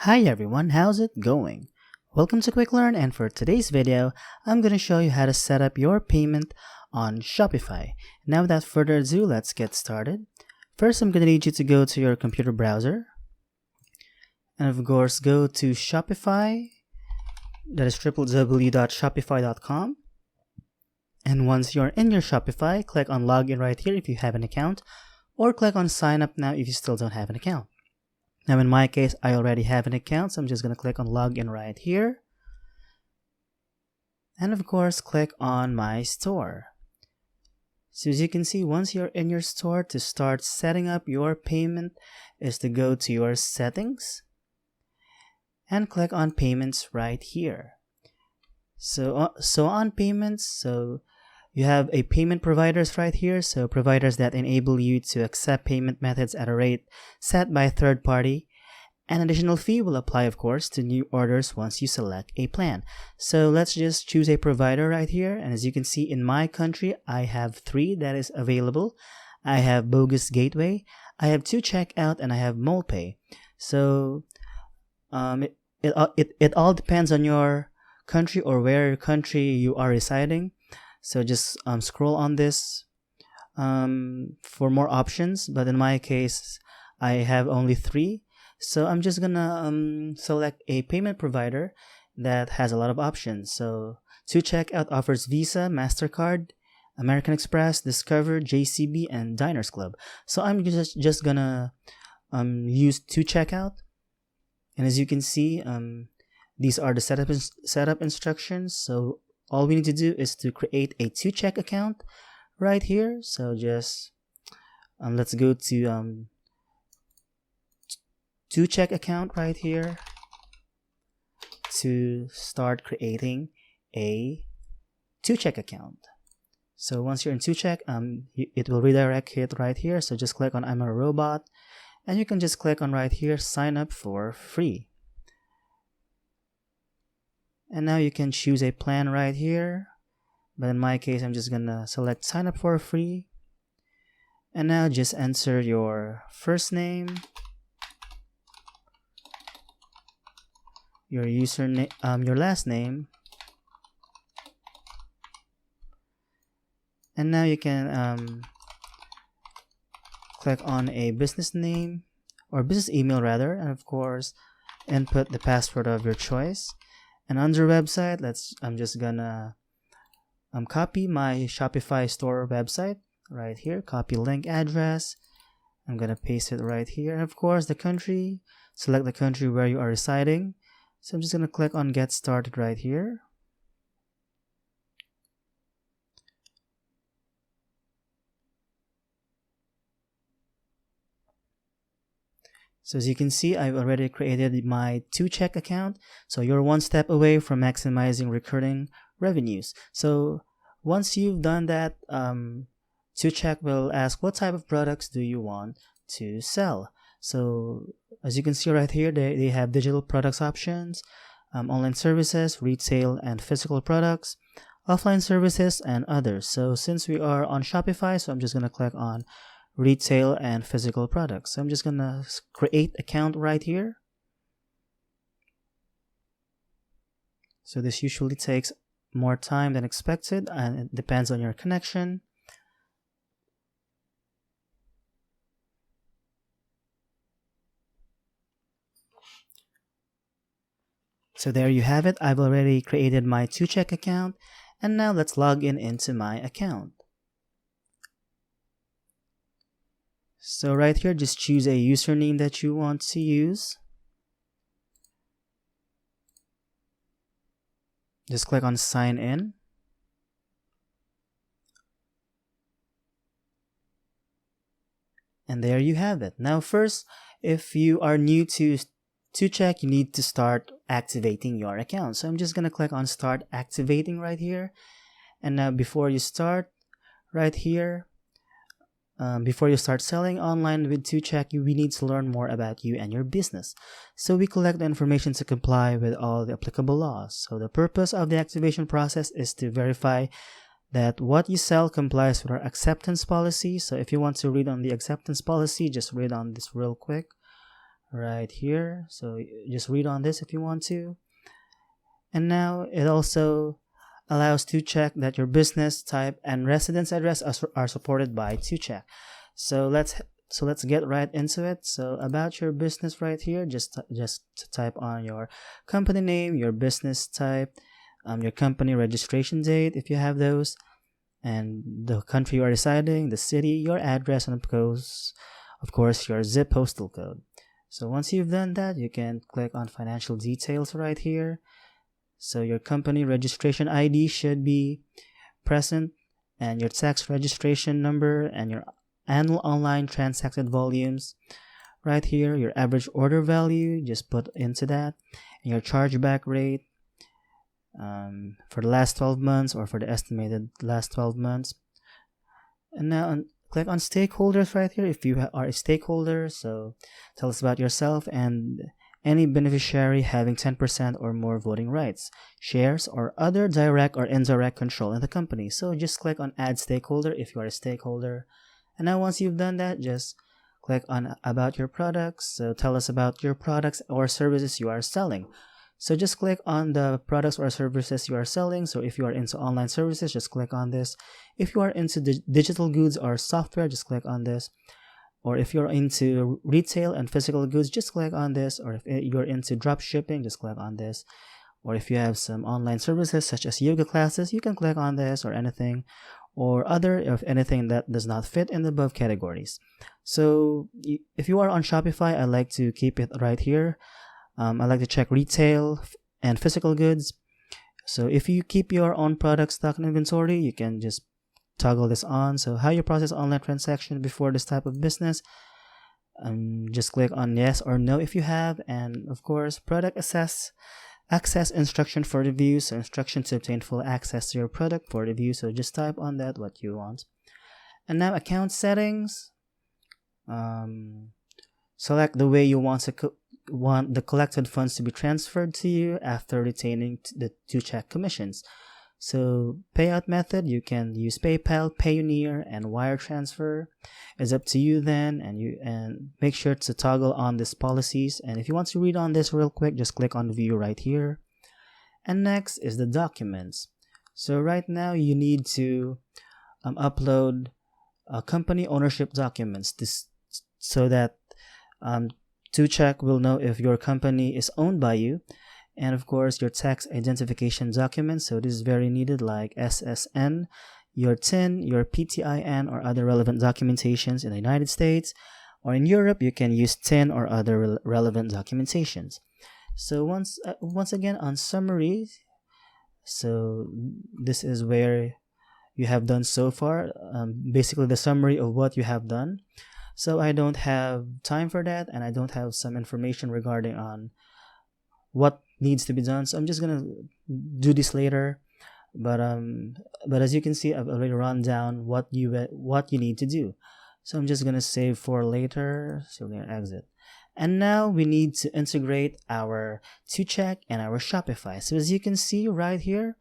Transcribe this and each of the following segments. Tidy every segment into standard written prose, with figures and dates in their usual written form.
Hi everyone, how's it going? Welcome to Quick Learn, and for today's video, I'm going to show you how to set up your payment on Shopify. Now without further ado, let's get started. First, I'm going to need you to go to your computer browser. And of course, go to Shopify. That is www.shopify.com. And once you're in your Shopify, click on Login right here if you have an account, or click on Sign Up now if you still don't have an account. Now in my case, I already have an account, so I'm just going to click on Login right here. And of course, click on My Store. So as you can see, once you're in your store, to start setting up your payment is to go to your settings and click on Payments right here. So on Payments, you have a payment providers right here, so providers that enable you to accept payment methods at a rate set by a third party. An additional fee will apply, of course, to new orders once you select a plan. So let's just choose a provider right here, and as you can see in my country, I have 3 that is available. I have Bogus Gateway, I have 2Checkout, and I have MolePay. So it all depends on your country or where country you are residing. So just scroll on this for more options, but in my case I have only 3, so I'm just gonna select a payment provider that has a lot of options. So 2Checkout offers Visa, MasterCard, American Express, Discover, JCB, and Diners Club. So I'm just gonna use 2Checkout, and as you can see, these are the setup instructions. So all we need to do is to create a 2Check account right here. So just let's go to 2Check account right here to start creating a 2Check account. So once you're in 2Check, it will redirect it right here. So just click on I'm a Robot, and you can just click on right here, sign up for free. And now you can choose a plan right here, but in my case, I'm just gonna select sign up for free. And now just enter your first name, your username, your last name, and now you can click on a business name or business email rather, and of course, input the password of your choice. And under website, I'm just gonna copy my Shopify store website right here, copy link address. I'm gonna paste it right here. And of course, the country, select the country where you are residing. So I'm just gonna click on get started right here. So as you can see, I've already created my 2Check account. So you're one step away from maximizing recurring revenues. So once you've done that, 2Check will ask what type of products do you want to sell. So as you can see right here, they have digital products options, online services, retail and physical products, offline services, and others. So since we are on Shopify, so I'm just going to click on retail and physical products. So I'm just gonna create account right here. So this usually takes more time than expected, and it depends on your connection. So there you have it. I've already created my 2Check account, and now let's log into my account. So right here, just choose a username that you want to use. Just click on sign in. And there you have it. Now first, if you are new to 2Check, you need to start activating your account. So I'm just going to click on start activating right here. And now before you start right here, before you start selling online with 2Check, we need to learn more about you and your business. So we collect the information to comply with all the applicable laws. So the purpose of the activation process is to verify that what you sell complies with our acceptance policy. So if you want to read on the acceptance policy, just read on this real quick right here. So just read on this if you want to. And now it also allows to check that your business type and residence address are supported by to check. So let's get right into it. So about your business right here, just to type on your company name, your business type, your company registration date if you have those, and the country you are residing, the city, your address, and of course your zip postal code. So once you've done that, you can click on financial details right here. So your company registration ID should be present, and your tax registration number, and your annual online transacted volumes right here. Your average order value, just put into that, and your chargeback rate for the last 12 months or for the estimated last 12 months. And now click on stakeholders right here if you are a stakeholder. So tell us about yourself and any beneficiary having 10% or more voting rights, shares, or other direct or indirect control in the company. So just click on add stakeholder if you are a stakeholder. And now once you've done that, just click on about your products. So tell us about your products or services you are selling. So just click on the products or services you are selling. So if you are into online services, just click on this. If you are into digital goods or software, just click on this. Or if you're into retail and physical goods, just click on this. Or if you're into drop shipping, just click on this. Or if you have some online services such as yoga classes, you can click on this or anything, or other if anything that does not fit in the above categories. So if you are on Shopify, I like to keep it right here. I like to check retail and physical goods. So if you keep your own product stock and inventory, you can just toggle this on. So how you process online transaction before this type of business, just click on yes or no if you have. And of course, product access instruction for review. So instruction to obtain full access to your product for review. So just type on that what you want. And now account settings. Select the way you want the collected funds to be transferred to you after retaining the to check commissions. So payout method, you can use PayPal, Payoneer, and wire transfer. It's up to you then, and make sure to toggle on these policies. And if you want to read on this real quick, just click on view right here. And next is the documents. So right now you need to upload company ownership documents so that to check will know if your company is owned by you. And of course your tax identification documents, so this is very needed, like SSN, your TIN, your PTIN, or other relevant documentations in the United States, or in Europe you can use TIN or other relevant documentations. So once again on summary, so this is where you have done so far, basically the summary of what you have done. So I don't have time for that, and I don't have some information regarding on what needs to be done, so I'm just gonna do this later. But as you can see, I've already run down what you need to do. So I'm just gonna save for later. So we're gonna exit. And now we need to integrate our to-check and our Shopify. So as you can see right here,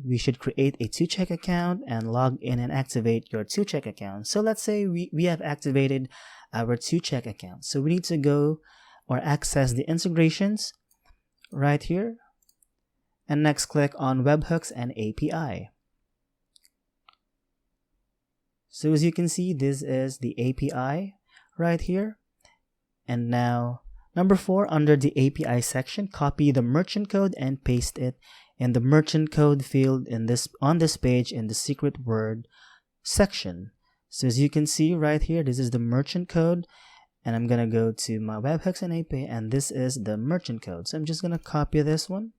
we should create a to-check account and log in and activate your to-check account. So let's say we have activated our to-check account. So we need to go or access the integrations right here. And next click on webhooks and API. So as you can see, this is the API right here. And now number 4, under the API section, copy the merchant code and paste it in the merchant code field on this page in the secret word section. So as you can see right here, this is the merchant code, and I'm gonna go to my webhooks and API, and this is the merchant code. So I'm just gonna copy this one.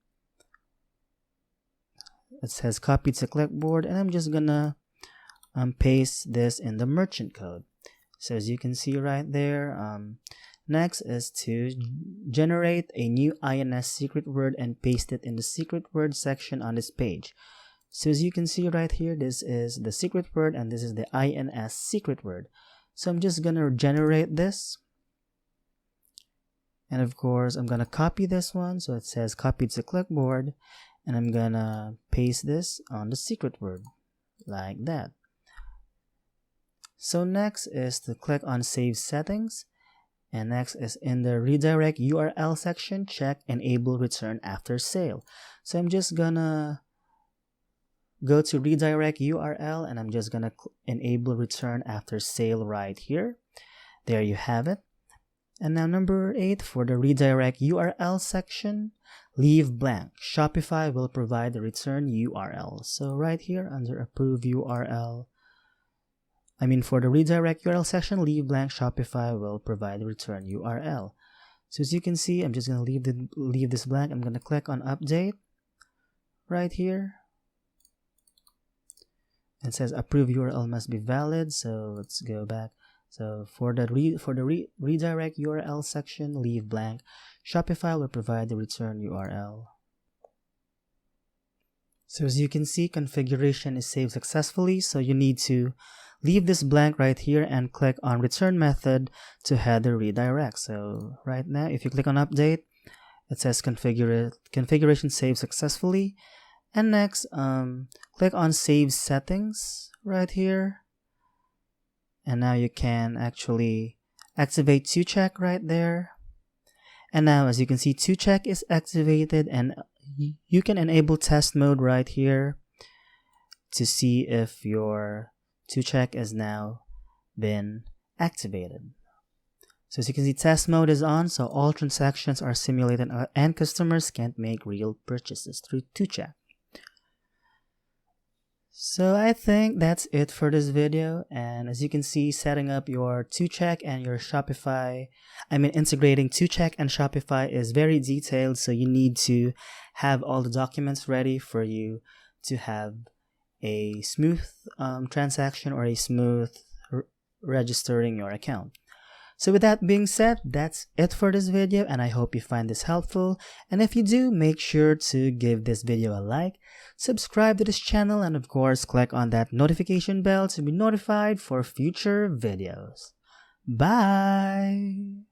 It says copy to clipboard, and I'm just gonna paste this in the merchant code. So as you can see right there, next is to generate a new INS secret word and paste it in the secret word section on this page. So as you can see right here, this is the secret word and this is the INS secret word. So I'm just gonna generate this. And of course, I'm gonna copy this one. So it says copy to clipboard, and I'm gonna paste this on the secret word like that. So next is to click on save settings. And next is in the redirect URL section, check enable return after sale. So I'm just gonna go to redirect URL and I'm just gonna enable return after sale right here. There you have it. And now number 8, for the redirect URL section, leave blank. Shopify will provide the return URL. So right here under approve URL, for the redirect URL section, leave blank. Shopify will provide the return URL. So as you can see, I'm just gonna leave this blank. I'm gonna click on update right here. It says approve URL must be valid. So let's go back. So for the redirect URL section, leave blank. Shopify will provide the return URL. So as you can see, configuration is saved successfully. So you need to leave this blank right here and click on return method to head the redirect. So right now, if you click on update, it says configuration saved successfully. And next, click on save settings right here. And now you can actually activate 2-check right there. And now as you can see, 2-check is activated, and you can enable test mode right here to see if your 2-check has now been activated. So as you can see, test mode is on, so all transactions are simulated and customers can't make real purchases through 2-check. So I think that's it for this video, and as you can see, setting up your 2-check and your Shopify, integrating 2-check and Shopify is very detailed, so you need to have all the documents ready for you to have a smooth transaction or a smooth registering your account. So with that being said, that's it for this video, and I hope you find this helpful. And if you do, make sure to give this video a like, subscribe to this channel, and of course, click on that notification bell to be notified for future videos. Bye!